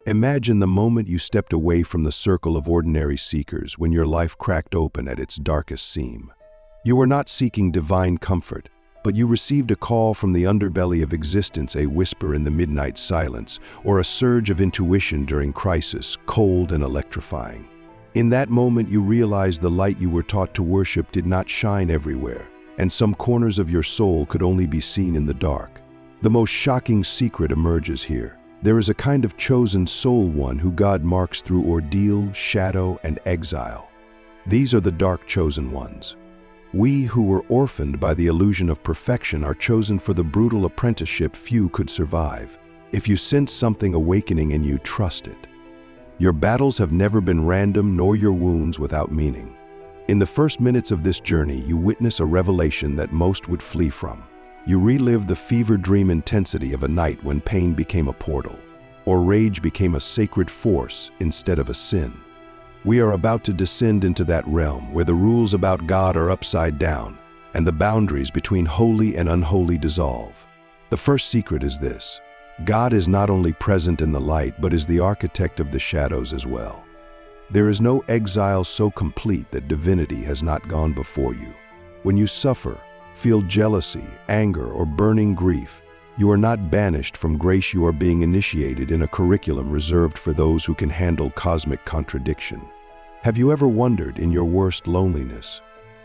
Imagine the moment you stepped away from the circle of ordinary seekers when your life cracked open at its darkest seam. You were not seeking divine comfort, but you received a call from the underbelly of existence, a whisper in the midnight silence, or a surge of intuition during crisis, cold and electrifying. In that moment, you realized the light you were taught to worship did not shine everywhere, and some corners of your soul could only be seen in the dark. The most shocking secret emerges here. There is a kind of chosen soul, one who God marks through ordeal, shadow, and exile. These are the dark chosen ones. We who were orphaned by the illusion of perfection are chosen for the brutal apprenticeship few could survive. If you sense something awakening in you, trust it. Your battles have never been random, nor your wounds without meaning. In the first minutes of this journey, you witness a revelation that most would flee from. You relive the fever dream intensity of a night when pain became a portal, or rage became a sacred force instead of a sin. We are about to descend into that realm where the rules about God are upside down and the boundaries between holy and unholy dissolve. The first secret is this: God is not only present in the light, but is the architect of the shadows as well. There is no exile so complete that divinity has not gone before you. When you suffer, feel jealousy, anger, or burning grief, you are not banished from grace. You are being initiated in a curriculum reserved for those who can handle cosmic contradiction. Have you ever wondered, in your worst loneliness,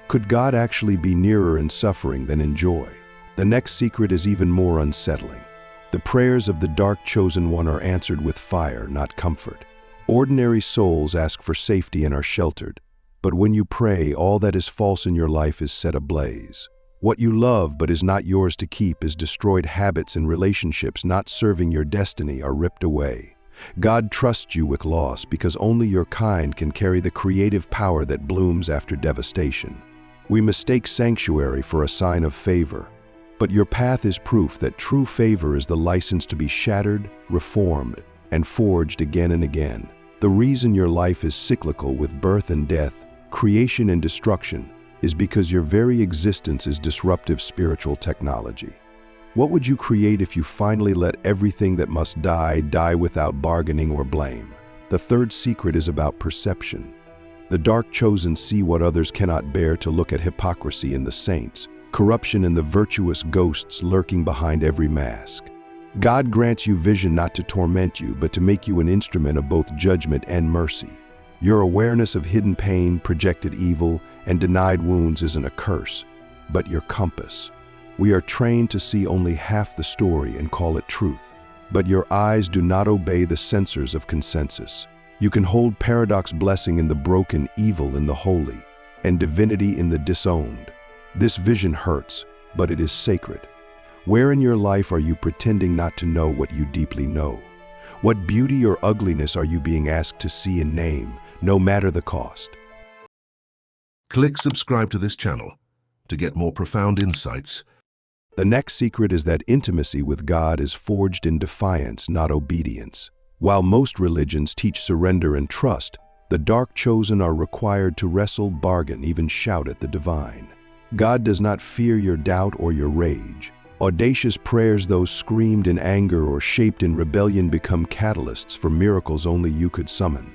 could God actually be nearer in suffering than in joy? The next secret is even more unsettling. The prayers of the dark chosen one are answered with fire, not comfort. Ordinary souls ask for safety and are sheltered, but when you pray, all that is false in your life is set ablaze. What you love but is not yours to keep is destroyed. Habits and relationships not serving your destiny are ripped away. God trusts you with loss because only your kind can carry the creative power that blooms after devastation. We mistake sanctuary for a sign of favor, but your path is proof that true favor is the license to be shattered, reformed, and forged again and again. The reason your life is cyclical with birth and death, creation and destruction, is because your very existence is disruptive spiritual technology. What would you create if you finally let everything that must die, die without bargaining or blame? The third secret is about perception. The dark chosen see what others cannot bear: to look at hypocrisy in the saints, corruption in the virtuous ghosts lurking behind every mask. God grants you vision not to torment you, but to make you an instrument of both judgment and mercy. Your awareness of hidden pain, projected evil, and denied wounds isn't a curse, but your compass. We are trained to see only half the story and call it truth, but your eyes do not obey the censors of consensus. You can hold paradox, blessing in the broken, evil in the holy, and divinity in the disowned. This vision hurts, but it is sacred. Where in your life are you pretending not to know what you deeply know? What beauty or ugliness are you being asked to see and name, no matter the cost? Click subscribe to this channel to get more profound insights. The next secret is that intimacy with God is forged in defiance, not obedience. While most religions teach surrender and trust, the dark chosen are required to wrestle, bargain, even shout at the divine. God does not fear your doubt or your rage. Audacious prayers, those screamed in anger or shaped in rebellion, become catalysts for miracles only you could summon.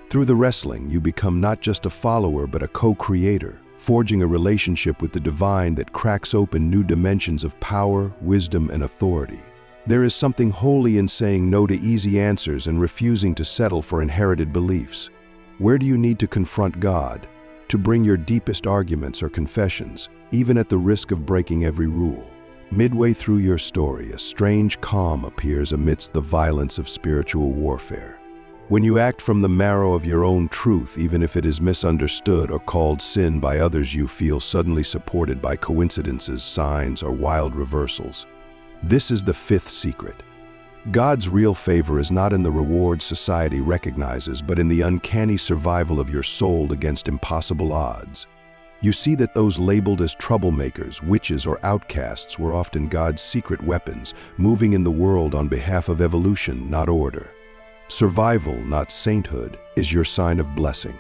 Through the wrestling, you become not just a follower but a co-creator, forging a relationship with the divine that cracks open new dimensions of power, wisdom, and authority. There is something holy in saying no to easy answers and refusing to settle for inherited beliefs. Where do you need to confront God? To bring your deepest arguments or confessions, even at the risk of breaking every rule. Midway through your story, a strange calm appears amidst the violence of spiritual warfare. When you act from the marrow of your own truth, even if it is misunderstood or called sin by others, you feel suddenly supported by coincidences, signs, or wild reversals. This is the fifth secret. God's real favor is not in the rewards society recognizes, but in the uncanny survival of your soul against impossible odds. You see that those labeled as troublemakers, witches, or outcasts were often God's secret weapons, moving in the world on behalf of evolution, not order. Survival, not sainthood, is your sign of blessing.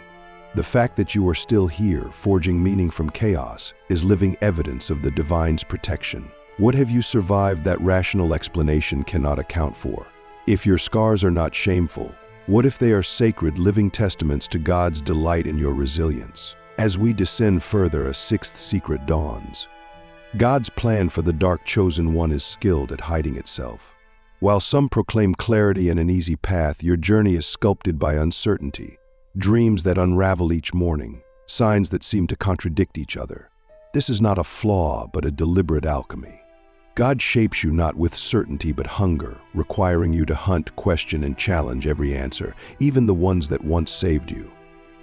The fact that you are still here, forging meaning from chaos, is living evidence of the divine's protection. What have you survived that rational explanation cannot account for? If your scars are not shameful, what if they are sacred, living testaments to God's delight in your resilience? As we descend further, a sixth secret dawns. God's plan for the dark chosen one is skilled at hiding itself. While some proclaim clarity and an easy path, your journey is sculpted by uncertainty, dreams that unravel each morning, signs that seem to contradict each other. This is not a flaw, but a deliberate alchemy. God shapes you not with certainty but hunger, requiring you to hunt, question, and challenge every answer, even the ones that once saved you.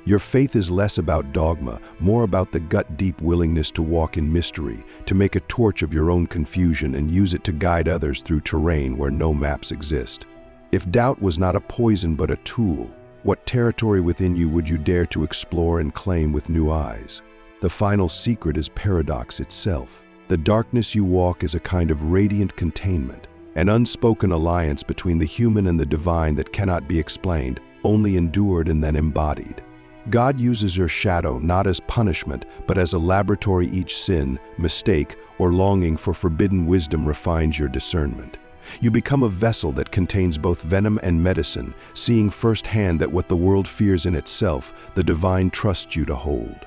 Your faith is less about dogma, more about the gut-deep willingness to walk in mystery, to make a torch of your own confusion and use it to guide others through terrain where no maps exist. If doubt was not a poison but a tool, what territory within you would you dare to explore and claim with new eyes? The final secret is paradox itself. The darkness you walk is a kind of radiant containment, an unspoken alliance between the human and the divine that cannot be explained, only endured and then embodied. God uses your shadow not as punishment, but as a laboratory. Each sin, mistake, or longing for forbidden wisdom refines your discernment. You become a vessel that contains both venom and medicine, seeing firsthand that what the world fears in itself, the divine trusts you to hold.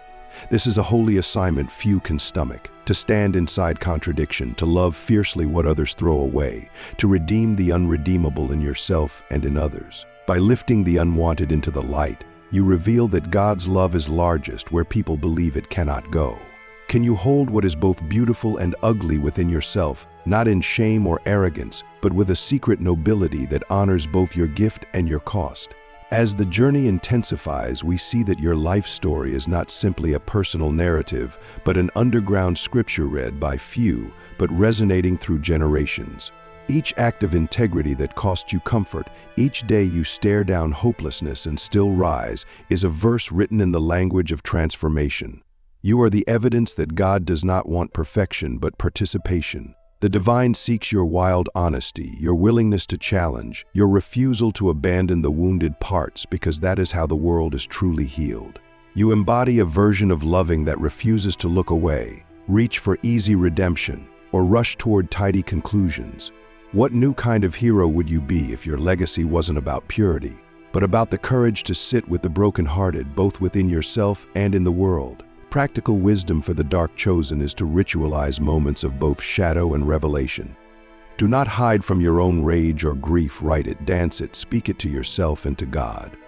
This is a holy assignment few can stomach, to stand inside contradiction, to love fiercely what others throw away, to redeem the unredeemable in yourself and in others. By lifting the unwanted into the light, you reveal that God's love is largest where people believe it cannot go. Can you hold what is both beautiful and ugly within yourself, not in shame or arrogance, but with a secret nobility that honors both your gift and your cost? As the journey intensifies, we see that your life story is not simply a personal narrative, but an underground scripture read by few, but resonating through generations. Each act of integrity that cost you comfort, each day you stare down hopelessness and still rise, is a verse written in the language of transformation. You are the evidence that God does not want perfection but participation. The divine seeks your wild honesty, your willingness to challenge, your refusal to abandon the wounded parts, because that is how the world is truly healed. You embody a version of loving that refuses to look away, reach for easy redemption, or rush toward tidy conclusions. What new kind of hero would you be if your legacy wasn't about purity, but about the courage to sit with the brokenhearted, both within yourself and in the world? Practical wisdom for the dark chosen is to ritualize moments of both shadow and revelation. Do not hide from your own rage or grief. Write it, dance it, speak it to yourself and to God.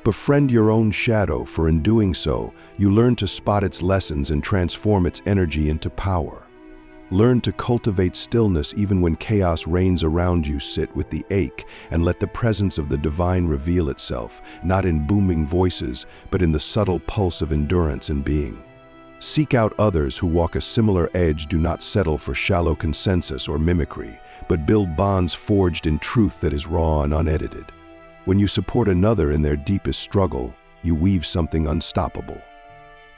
Befriend your own shadow, for in doing so, you learn to spot its lessons and transform its energy into power. Learn to cultivate stillness even when chaos reigns around you. Sit with the ache and let the presence of the divine reveal itself, not in booming voices, but in the subtle pulse of endurance and being. Seek out others who walk a similar edge. Do not settle for shallow consensus or mimicry, but build bonds forged in truth that is raw and unedited. When you support another in their deepest struggle, you weave something unstoppable.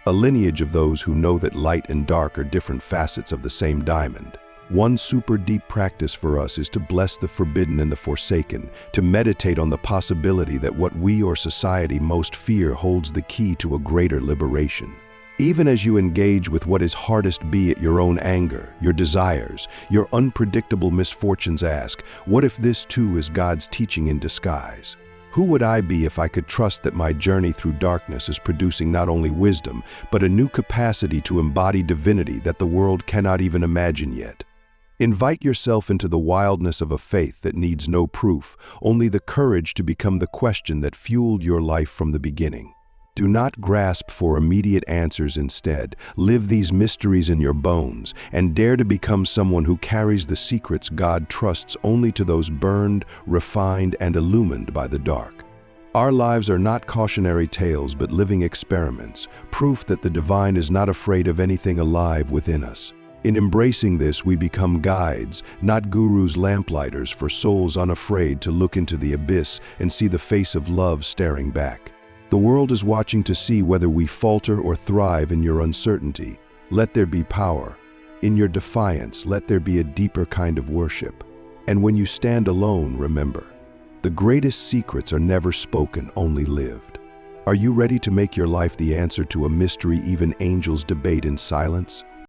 A lineage of those who know that light and dark are different facets of the same diamond. One super deep practice for us is to bless the forbidden and the forsaken, to meditate on the possibility that what we or society most fear holds the key to a greater liberation. Even as you engage with what is hardest, be it your own anger, your desires, your unpredictable misfortunes, ask, what if this too is God's teaching in disguise? Who would I be if I could trust that my journey through darkness is producing not only wisdom, but a new capacity to embody divinity that the world cannot even imagine yet? Invite yourself into the wildness of a faith that needs no proof, only the courage to become the question that fueled your life from the beginning. Do not grasp for immediate answers. Instead, live these mysteries in your bones and dare to become someone who carries the secrets God trusts only to those burned, refined, and illumined by the dark. Our lives are not cautionary tales but living experiments, proof that the divine is not afraid of anything alive within us. In embracing this, we become guides, not gurus, lamplighters for souls unafraid to look into the abyss and see the face of love staring back. The world is watching to see whether we falter or thrive in your uncertainty. Let there be power. In your defiance, let there be a deeper kind of worship. And when you stand alone, remember, the greatest secrets are never spoken, only lived. Are you ready to make your life the answer to a mystery even angels debate in silence?